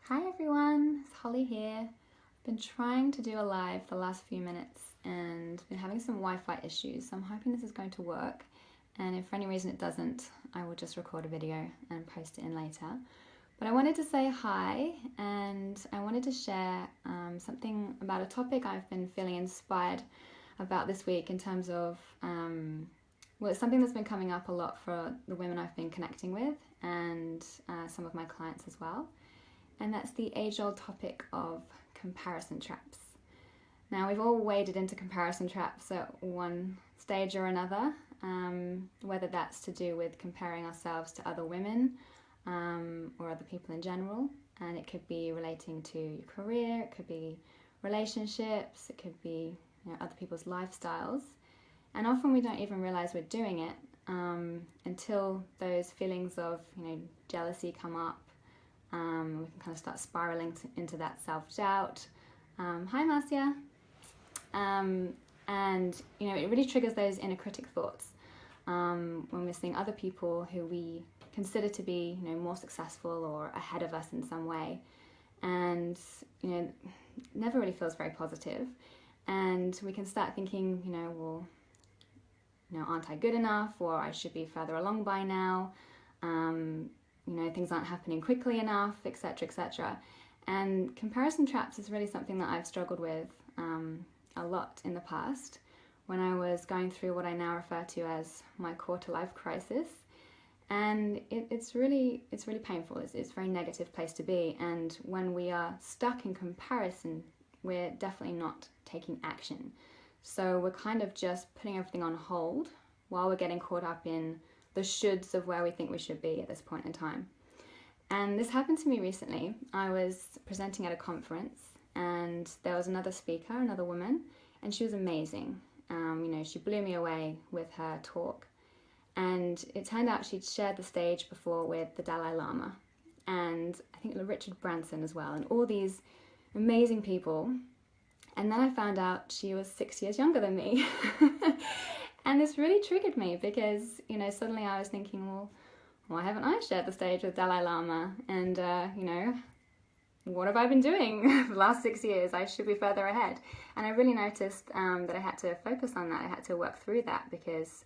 Hi everyone, it's Holly here. I've been trying to do a live the last few minutes and been having some Wi-Fi issues, so I'm hoping this is going to work. And if for any reason it doesn't, I will just record a video and post it in later. But I wanted to say hi, and I wanted to share something about a topic I've been feeling inspired about this week in terms of, well, it's something that's been coming up a lot for the women I've been connecting with and some of my clients as well. And that's the age-old topic of comparison traps. Now, we've all waded into comparison traps at one stage or another, whether that's to do with comparing ourselves to other women or other people in general. And it could be relating to your career, it could be relationships, it could be other people's lifestyles. And often we don't even realize we're doing it until those feelings of jealousy come up. We can kind of start spiraling into that self-doubt. Hi Marcia. And it really triggers those inner critic thoughts when we're seeing other people who we consider to be more successful or ahead of us in some way, and never really feels very positive. And we can start thinking, well, aren't I good enough, or I should be further along by now. Things aren't happening quickly enough, etc., etc. And comparison traps is really something that I've struggled with a lot in the past when I was going through what I now refer to as my quarter-life crisis. And it's really painful. It's a very negative place to be. And when we are stuck in comparison, we're definitely not taking action. So we're kind of just putting everything on hold while we're getting caught up in the shoulds of where we think we should be at this point in time. And this happened to me recently. I was presenting at a conference and there was another speaker, another woman, and she was amazing. She blew me away with her talk. And it turned out she'd shared the stage before with the Dalai Lama and I think Richard Branson as well, and all these amazing people. And then I found out she was 6 years younger than me. And this really triggered me because, suddenly I was thinking, well, why haven't I shared the stage with Dalai Lama? And, what have I been doing for the last 6 years? I should be further ahead. And I really noticed that I had to focus on that. I had to work through that because,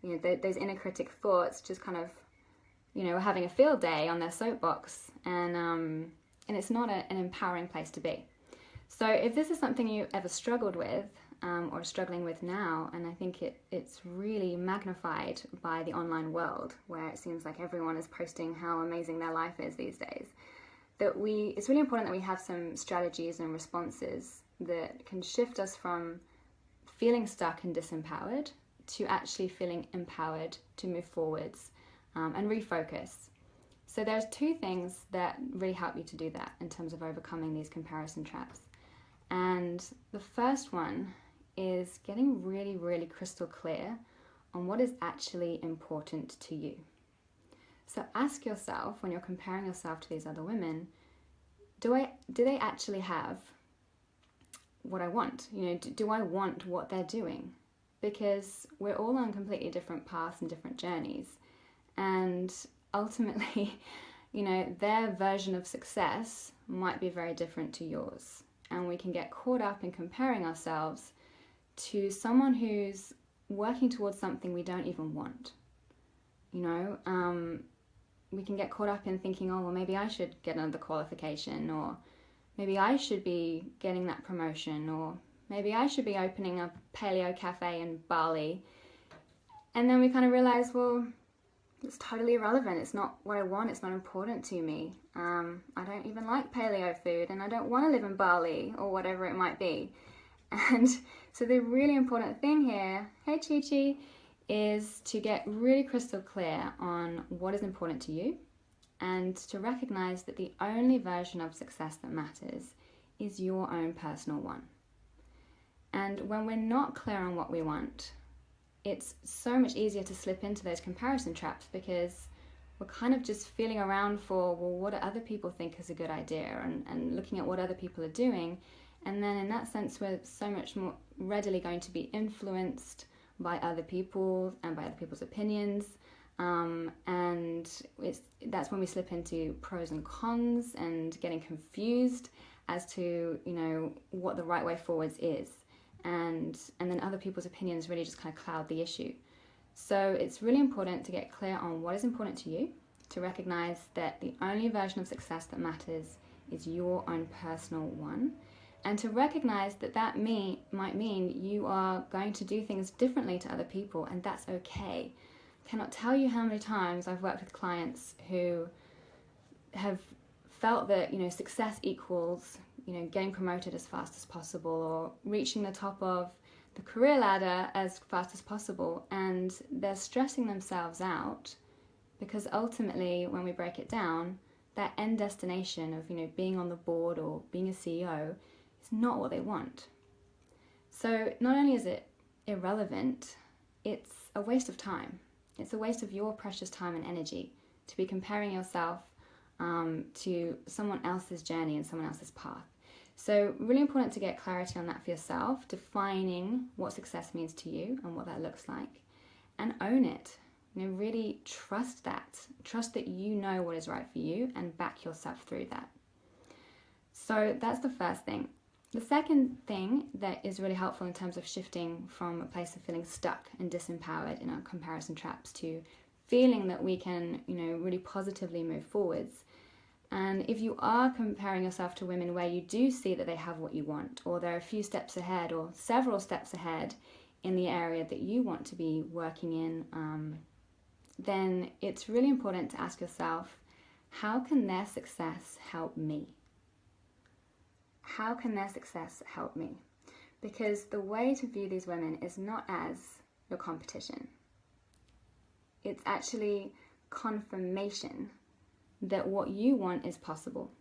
those inner critic thoughts just kind of, were having a field day on their soapbox. And it's not an empowering place to be. So if this is something you ever struggled with, or struggling with now, and I think it's really magnified by the online world where it seems like everyone is posting how amazing their life is these days, it's really important that we have some strategies and responses that can shift us from feeling stuck and disempowered to actually feeling empowered to move forwards and refocus. So there's two things that really help you to do that in terms of overcoming these comparison traps. And the first one is getting really, really crystal clear on what is actually important to you. So ask yourself, when you're comparing yourself to these other women, do they actually have what I want? Do I want what they're doing? Because we're all on completely different paths and different journeys. And ultimately, their version of success might be very different to yours. And we can get caught up in comparing ourselves to someone who's working towards something we don't even want. We can get caught up in thinking, oh, well, maybe I should get another qualification, or maybe I should be getting that promotion, or maybe I should be opening a paleo cafe in Bali. And then we kind of realize, well, it's totally irrelevant. It's not what I want. It's not important to me. I don't even like paleo food, and I don't want to live in Bali or whatever it might be. And so the really important thing here, hey Chi-Chi, is to get really crystal clear on what is important to you and to recognize that the only version of success that matters is your own personal one. And when we're not clear on what we want, it's so much easier to slip into those comparison traps because we're kind of just feeling around for, well, what do other people think is a good idea, and looking at what other people are doing. And then in that sense, we're so much more readily going to be influenced by other people and by other people's opinions. And that's when we slip into pros and cons and getting confused as to, you know, what the right way forwards is. And then other people's opinions really just kind of cloud the issue. So it's really important to get clear on what is important to you, to recognize that the only version of success that matters is your own personal one, and to recognize that might mean you are going to do things differently to other people, and that's okay. I cannot tell you how many times I've worked with clients who have felt that, you know, success equals, you know, getting promoted as fast as possible or reaching the top of the career ladder as fast as possible, and they're stressing themselves out because ultimately, when we break it down, that end destination of, you know, being on the board or being a CEO is not what they want. So not only is it irrelevant, it's a waste of time. It's a waste of your precious time and energy to be comparing yourself to someone else's journey and someone else's path. So really important to get clarity on that for yourself, defining what success means to you and what that looks like, and own it. You know, really trust that. Trust that you know what is right for you and back yourself through that. So that's the first thing. The second thing that is really helpful in terms of shifting from a place of feeling stuck and disempowered in our comparison traps to feeling that we can, you know, really positively move forwards. And if you are comparing yourself to women where you do see that they have what you want, or they're a few steps ahead or several steps ahead in the area that you want to be working in, then it's really important to ask yourself, how can their success help me? How can their success help me? Because the way to view these women is not as your competition. It's actually confirmation that what you want is possible.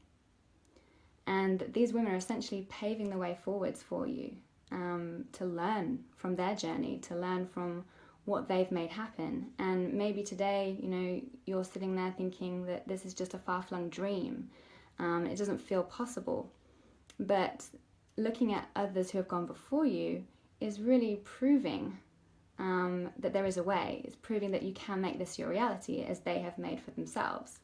And these women are essentially paving the way forwards for you, to learn from their journey, to learn from what they've made happen. And maybe today, you know, you're sitting there thinking that this is just a far-flung dream. It doesn't feel possible. But looking at others who have gone before you is really proving that there is a way. It's proving that you can make this your reality as they have made for themselves.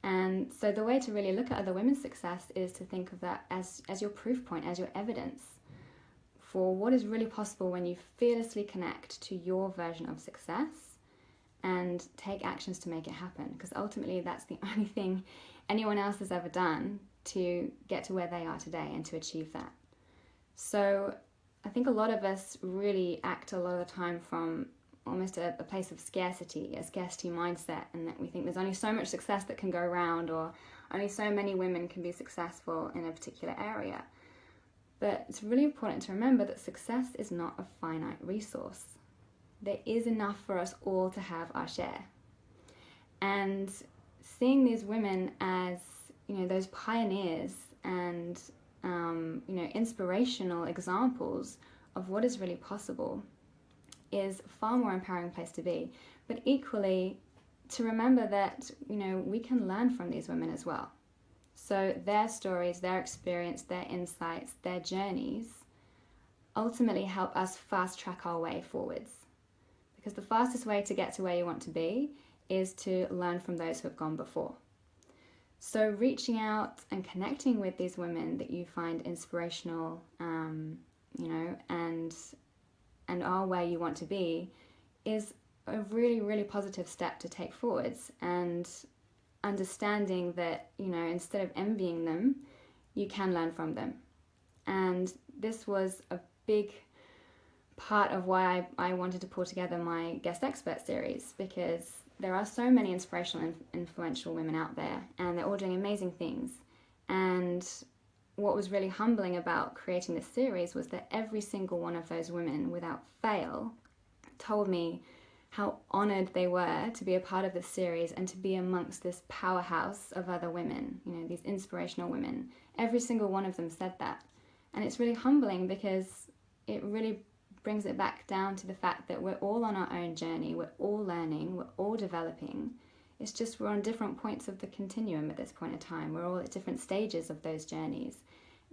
And so the way to really look at other women's success is to think of that as your proof point, as your evidence for what is really possible when you fearlessly connect to your version of success and take actions to make it happen. Because ultimately that's the only thing anyone else has ever done to get to where they are today and to achieve that. So I think a lot of us really act a lot of the time from almost a place of scarcity, a scarcity mindset, and that we think there's only so much success that can go around, or only so many women can be successful in a particular area. But it's really important to remember that success is not a finite resource. There is enough for us all to have our share. And seeing these women as, you know, those pioneers and, you know, inspirational examples of what is really possible is a far more empowering place to be. But equally, to remember that, you know, we can learn from these women as well. So their stories, their experience, their insights, their journeys ultimately help us fast track our way forwards. Because the fastest way to get to where you want to be is to learn from those who have gone before. So reaching out and connecting with these women that you find inspirational, you know, and are where you want to be is a really, really positive step to take forwards. And understanding that, you know, instead of envying them, you can learn from them. And this was a big part of why I wanted to pull together my guest expert series, because there are so many inspirational and influential women out there, and they're all doing amazing things. And what was really humbling about creating this series was that every single one of those women, without fail, told me how honored they were to be a part of this series and to be amongst this powerhouse of other women, you know, these inspirational women. Every single one of them said that. And it's really humbling because it really brings it back down to the fact that we're all on our own journey, we're all learning, we're all developing. It's just we're on different points of the continuum at this point in time. We're all at different stages of those journeys.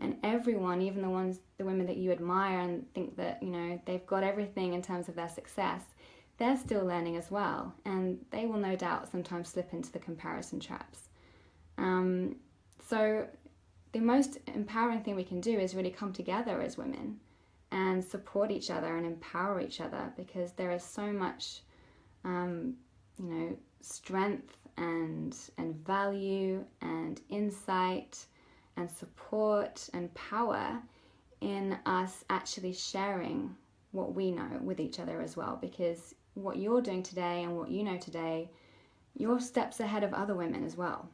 And everyone, even the women that you admire and think that, you know, they've got everything in terms of their success, they're still learning as well, and they will no doubt sometimes slip into the comparison traps. So the most empowering thing we can do is really come together as women and support each other and empower each other, because there is so much strength and value and insight and support and power in us actually sharing what we know with each other as well. Because what you're doing today and what you know today, you're steps ahead of other women as well.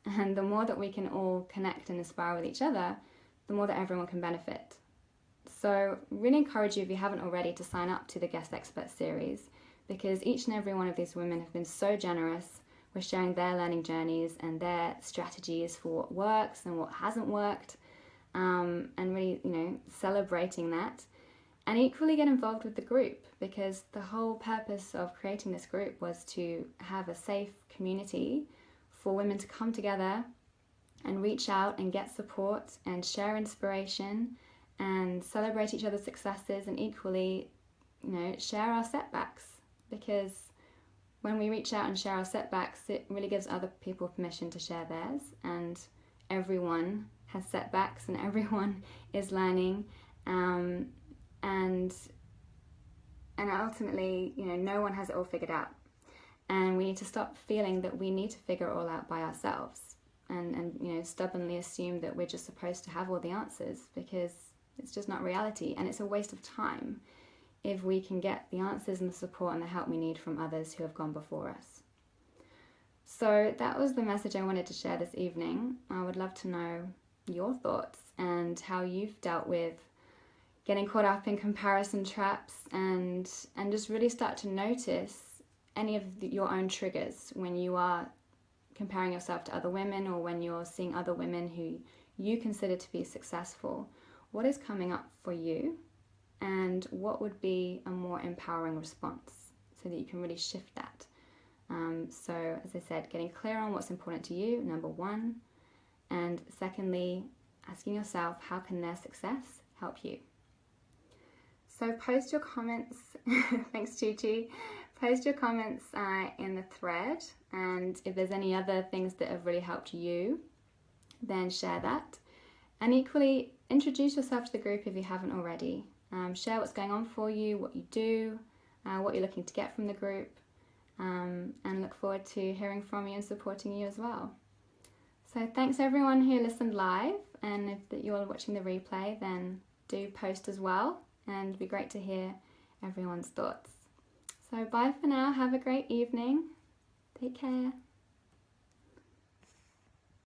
And the more that we can all connect and inspire with each other, the more that everyone can benefit. So really encourage you, if you haven't already, to sign up to the Guest Expert series, because each and every one of these women have been so generous with sharing their learning journeys and their strategies for what works and what hasn't worked, and really, celebrating that. And equally get involved with the group, because the whole purpose of creating this group was to have a safe community for women to come together and reach out and get support and share inspiration and celebrate each other's successes, and equally, share our setbacks. Because when we reach out and share our setbacks, it really gives other people permission to share theirs, and everyone has setbacks and everyone is learning, and ultimately, no one has it all figured out. And we need to stop feeling that we need to figure it all out by ourselves, and stubbornly assume that we're just supposed to have all the answers, because it's just not reality, and it's a waste of time if we can get the answers and the support and the help we need from others who have gone before us. So that was the message I wanted to share this evening. I would love to know your thoughts and how you've dealt with getting caught up in comparison traps, and just really start to notice any of your own triggers when you are comparing yourself to other women, or when you're seeing other women who you consider to be successful. What is coming up for you, and what would be a more empowering response so that you can really shift that? So as I said, getting clear on what's important to you, number one, and secondly, asking yourself, how can their success help you? So post your comments, thanks Chi-Chi, post your comments in the thread, and if there's any other things that have really helped you, then share that. And equally, introduce yourself to the group if you haven't already. Share what's going on for you, what you do, what you're looking to get from the group, and look forward to hearing from you and supporting you as well. So thanks everyone who listened live, and if you're watching the replay, then do post as well, and it'd be great to hear everyone's thoughts. So bye for now, have a great evening, take care.